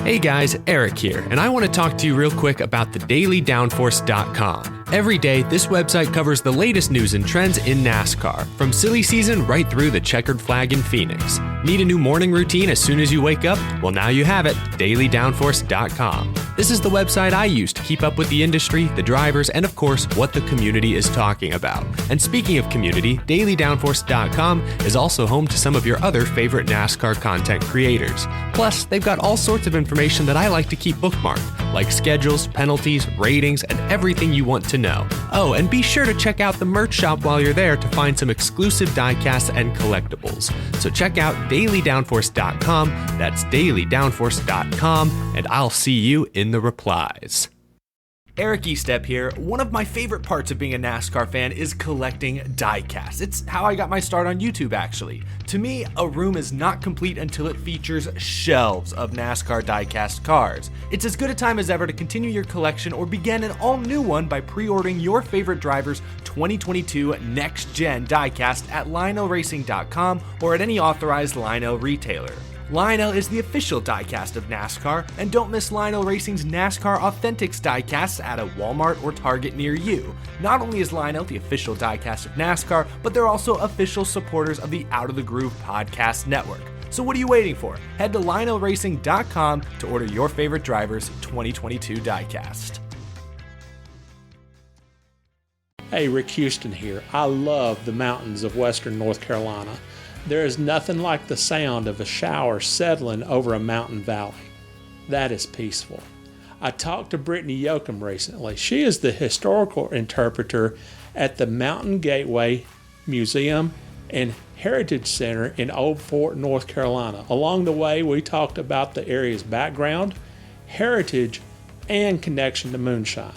Hey guys, Eric here, and I want to talk to you real quick about thedailydownforce.com. Every day, this website covers the latest news and trends in NASCAR, from silly season right through the checkered flag in Phoenix. Need a new morning routine as soon as you wake up? Well, now you have it, dailydownforce.com. This is the website I use to keep up with the industry, the drivers, and of course, what the community is talking about. And speaking of community, dailydownforce.com is also home to some of your other favorite NASCAR content creators. Plus, they've got all sorts of information that I like to keep bookmarked, like schedules, penalties, ratings, and everything you want to know. Oh, and be sure to check out the merch shop while you're there to find some exclusive diecasts and collectibles. So check out dailydownforce.com, that's dailydownforce.com, and I'll see you in the replies. Eric Estep here. One of my favorite parts of being a NASCAR fan is collecting diecasts. It's how I got my start on YouTube, actually. To me, a room is not complete until it features shelves of NASCAR diecast cars. It's as good a time as ever to continue your collection or begin an all-new one by pre-ordering your favorite driver's 2022 next-gen diecast at lionelracing.com or at any authorized Lionel retailer. Lionel is the official diecast of NASCAR, and don't miss Lionel Racing's NASCAR Authentics diecasts at a Walmart or Target near you. Not only is Lionel the official diecast of NASCAR, but they're also official supporters of the Out of the Groove podcast network. So what are you waiting for? Head to lionelracing.com to order your favorite driver's 2022 diecast. Hey, Rick Houston here. I love the mountains of western North Carolina. There is nothing like the sound of a shower settling over a mountain valley. That is peaceful. I talked to Brittany Yoakum recently. She is the historical interpreter at the Mountain Gateway Museum and Heritage Center in Old Fort, North Carolina. Along the way, we talked about the area's background, heritage, and connection to moonshine.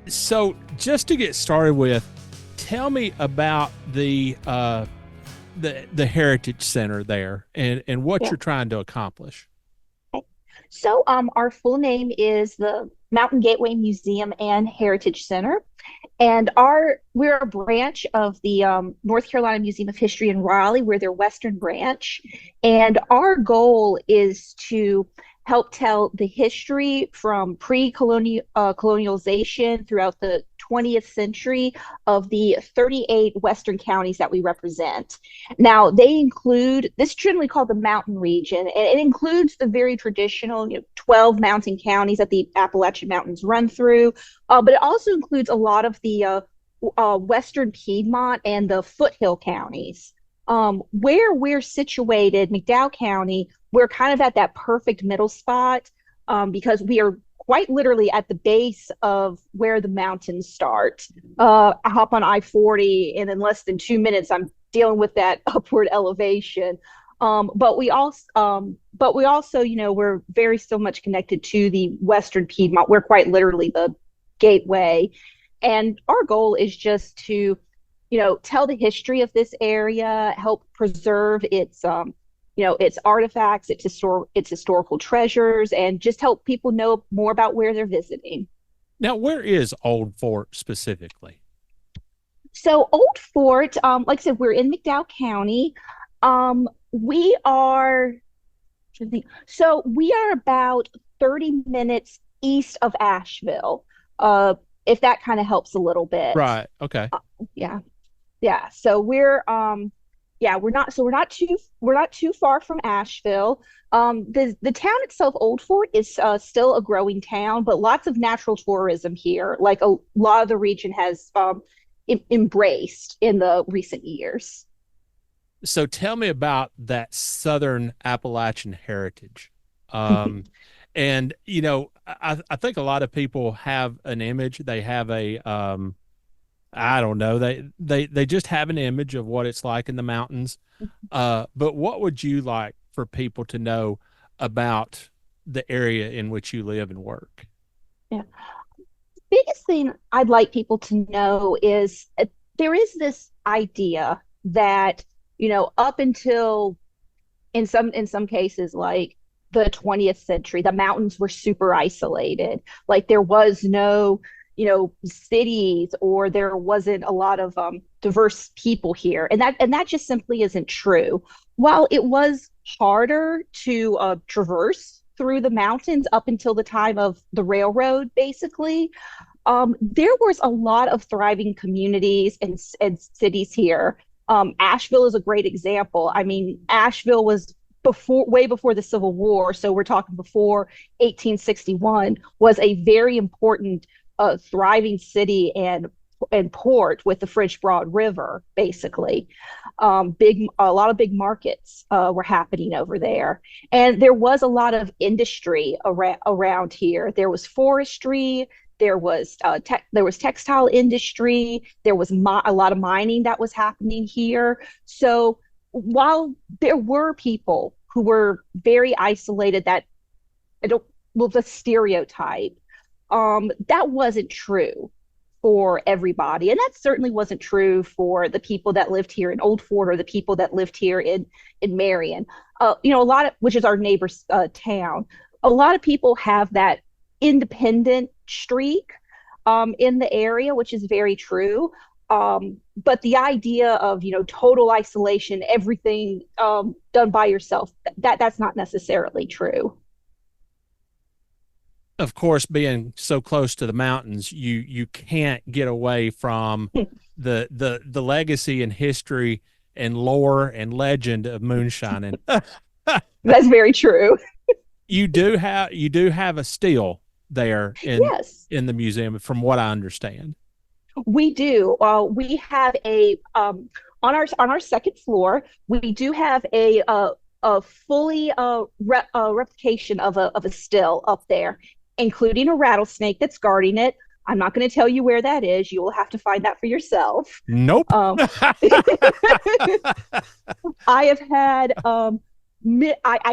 So just to get started with, tell me about the Heritage Center there and what you're trying to accomplish. So our full name is the Mountain Gateway Museum and Heritage Center, and we're a branch of the North Carolina Museum of History in Raleigh. We're their western branch, and our goal is to help tell the history from colonialization throughout the 20th century of the 38 western counties that we represent. Now, they include, this is generally called the mountain region, and it includes the very traditional 12 mountain counties that the Appalachian Mountains run through, but it also includes a lot of the western Piedmont and the foothill counties. Where we're situated, McDowell County, we're kind of at that perfect middle spot because we are quite literally at the base of where the mountains start. I hop on I-40 and in less than 2 minutes, I'm dealing with that upward elevation. But we also, we're very so much connected to the Western Piedmont. We're quite literally the gateway. And our goal is just to, tell the history of this area, help preserve its artifacts, its historical treasures, and just help people know more about where they're visiting. Now, where is Old Fort specifically? So Old Fort, like I said, we're in McDowell County. We are about 30 minutes east of Asheville, if that kind of helps a little bit. Right. Okay. Yeah. So we're not too far from Asheville. The town itself, Old Fort, is still a growing town, but lots of natural tourism here. Like a lot of the region has embraced in the recent years. So tell me about that Southern Appalachian heritage. And, I think a lot of people have an image. They have I don't know. They just have an image of what it's like in the mountains. But what would you like for people to know about the area in which you live and work? Yeah. The biggest thing I'd like people to know is there is this idea that, up until in some cases, like the 20th century, the mountains were super isolated. Like there was no cities, or there wasn't a lot of diverse people here, and that just simply isn't true. While it was harder to traverse through the mountains up until the time of the railroad, basically, there was a lot of thriving communities and cities here. Asheville is a great example. I mean, Asheville was way before the Civil War, so we're talking before 1861, was a very important thriving city and port with the French Broad River, basically. A lot of big markets were happening over there, and there was a lot of industry around here. There was forestry, there was textile industry, there was a lot of mining that was happening here. So while there were people who were very isolated, that I don't well the stereotype, that wasn't true for everybody. And that certainly wasn't true for the people that lived here in Old Fort or the people that lived here in Marion. A lot of, which is our neighbor's town, a lot of people have that independent streak in the area, which is very true. But the idea of, total isolation, everything done by yourself, that's not necessarily true. Of course, being so close to the mountains, you can't get away from the legacy and history and lore and legend of moonshining. That's very true. You do have a still there Yes, in the museum, from what I understand. we do. We have on our second floor. We do have a fully replication of a still up there, including a rattlesnake that's guarding it. I'm not going to tell you where that is. You will have to find that for yourself. Nope. I have had I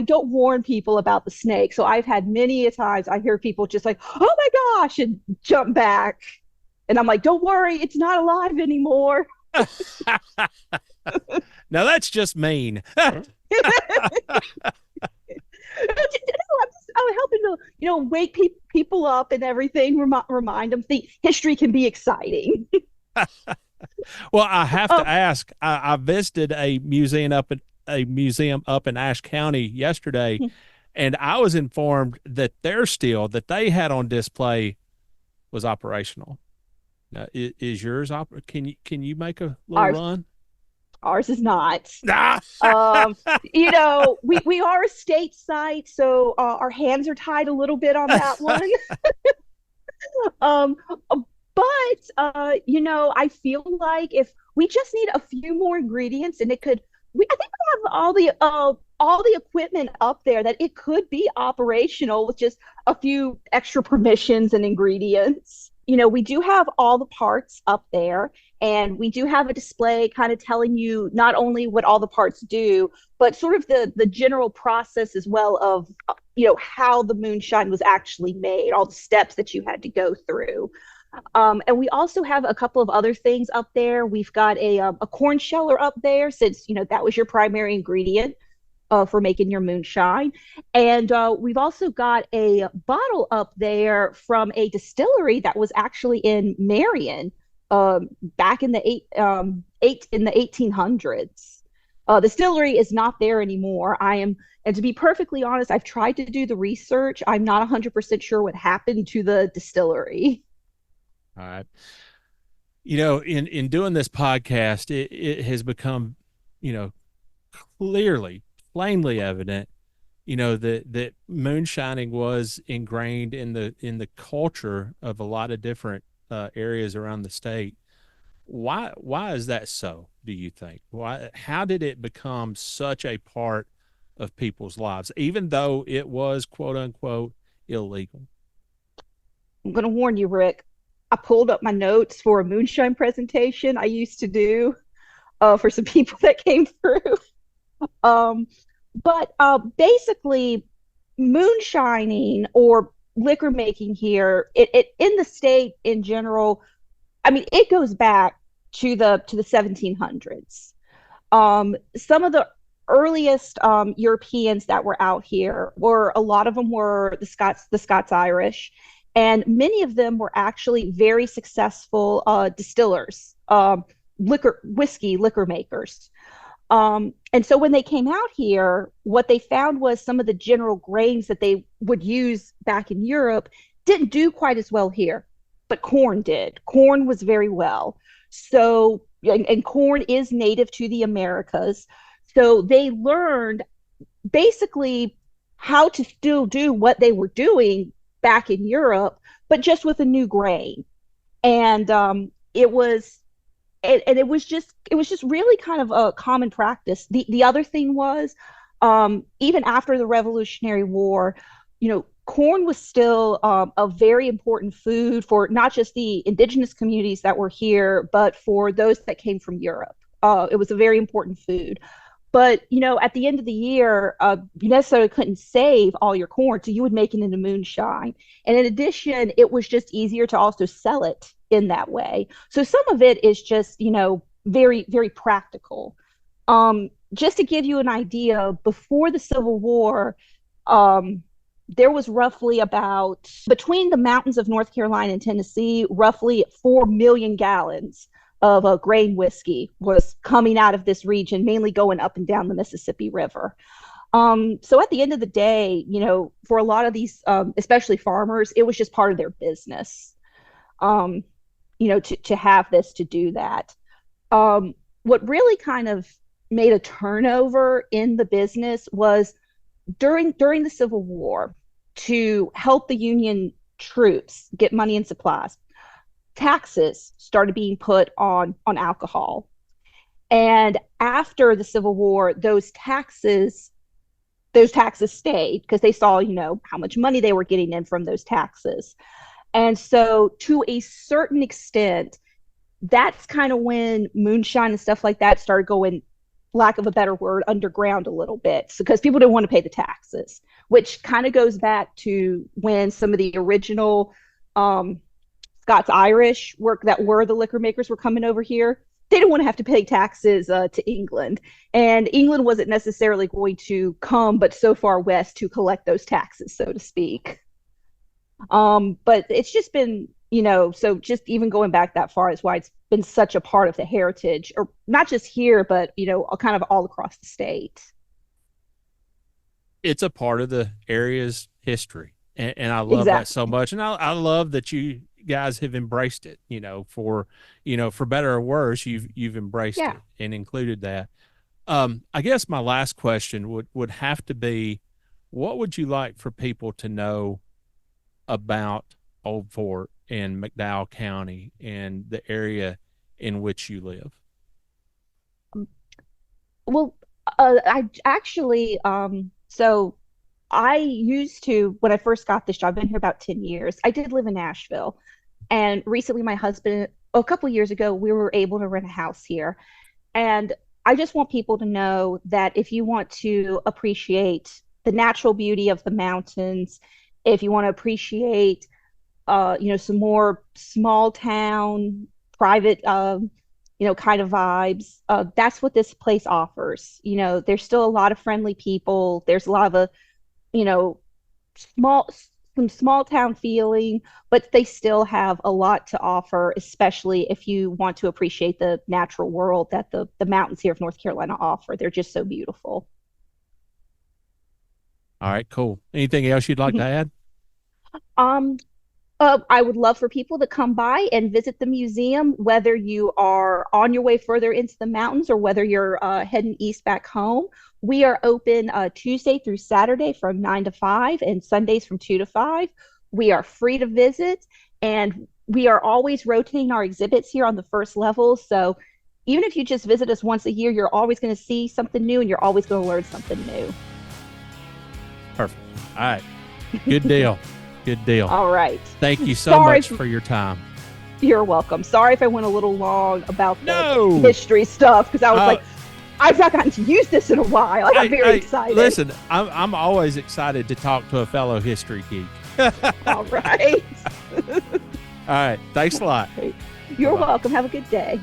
don't warn people about the snake, so I've had many a times I hear people just like, "Oh my gosh," and jump back, and I'm like, "Don't worry, it's not alive anymore." Now that's just mean. I'm helping to, wake people up and everything. Remind them the history can be exciting. Well, I have to ask. I visited a museum up in Ashe County yesterday, and I was informed that their still that they had on display was operational. Is yours Can you make a little run? Ours is not. Ah! We are a state site, so our hands are tied a little bit on that one. But I feel like if we just need a few more ingredients, and I think we have all the equipment up there that it could be operational with just a few extra permissions and ingredients. We do have all the parts up there, and we do have a display kind of telling you not only what all the parts do, but sort of the general process as well of, how the moonshine was actually made, all the steps that you had to go through. And we also have a couple of other things up there. We've got a corn sheller up there, since, that was your primary ingredient for making your moonshine. And we've also got a bottle up there from a distillery that was actually in Marion back in the 1800s. The distillery is not there anymore. And to be perfectly honest, I've tried to do the research. I'm not 100% sure what happened to the distillery. All right. In doing this podcast, it has become, plainly evident, that moonshining was ingrained in the culture of a lot of different areas around the state. Why is that so, do you think? How did it become such a part of people's lives, even though it was quote unquote illegal? I'm going to warn you, Rick. I pulled up my notes for a moonshine presentation I used to do for some people that came through. But basically, moonshining or liquor making here, it in the state in general, I mean, it goes back to the 1700s. Some of the earliest Europeans that were out here a lot of them were the Scots Irish, and many of them were actually very successful distillers, liquor makers. And so when they came out here, what they found was some of the general grains that they would use back in Europe didn't do quite as well here, but corn did. Corn was very well. So, and corn is native to the Americas. So they learned basically how to still do what they were doing back in Europe, but just with a new grain. And it was and it was just really kind of a common practice. The other thing was, even after the Revolutionary War, corn was still a very important food for not just the indigenous communities that were here, but for those that came from Europe. It was a very important food. But, at the end of the year, you necessarily couldn't save all your corn, so you would make it into moonshine. And in addition, it was just easier to also sell it in that way. So some of it is just, very, very practical. Just to give you an idea, before the Civil War, there was roughly about, between the mountains of North Carolina and Tennessee, roughly 4 million gallons of grain whiskey was coming out of this region, mainly going up and down the Mississippi River. So at the end of the day, for a lot of these, especially farmers, it was just part of their business, to have this, to do that. What really kind of made a turnover in the business was during the Civil War, to help the Union troops get money and supplies. Taxes started being put on alcohol. And after the Civil War, those taxes stayed because they saw, how much money they were getting in from those taxes. And so to a certain extent, that's kind of when moonshine and stuff like that started going, lack of a better word, underground a little bit, because people didn't want to pay the taxes, which kind of goes back to when some of the original Scots-Irish that were the liquor makers were coming over here. They didn't want to have to pay taxes to England. And England wasn't necessarily going to come but so far west to collect those taxes, so to speak. But it's just been, so just even going back that far is why it's been such a part of the heritage, or not just here, but, kind of all across the state. It's a part of the area's history. And I love that so much. And I love that you guys have embraced it, for better or worse, you've embraced it and included that. I guess my last question would have to be, what would you like for people to know about Old Fort and McDowell County and the area in which you live? Well, I actually, so I used to, when I first got this job, I've been here about 10 years. I did live in Nashville. And recently, my husband, a couple of years ago, we were able to rent a house here. And I just want people to know that if you want to appreciate the natural beauty of the mountains, if you want to appreciate, some more small town, private, kind of vibes, that's what this place offers. There's still a lot of friendly people. There's a lot of some small town feeling, but they still have a lot to offer, especially if you want to appreciate the natural world that the mountains here of North Carolina offer. They're just so beautiful. All right, cool. Anything else you'd like to add? I would love for people to come by and visit the museum, whether you are on your way further into the mountains or whether you're heading east back home. We are open Tuesday through Saturday from 9 to 5 and Sundays from 2 to 5. We are free to visit, and we are always rotating our exhibits here on the first level. So even if you just visit us once a year, you're always going to see something new and you're always going to learn something new. Perfect. All right. Good deal. Good deal. All right. Thank you so much for your time. You're welcome. Sorry if I went a little long about the history stuff, because I was like, I've not gotten to use this in a while. I'm very excited. Listen, I'm always excited to talk to a fellow history geek. All right. All right. Thanks a lot. You're welcome. Have a good day.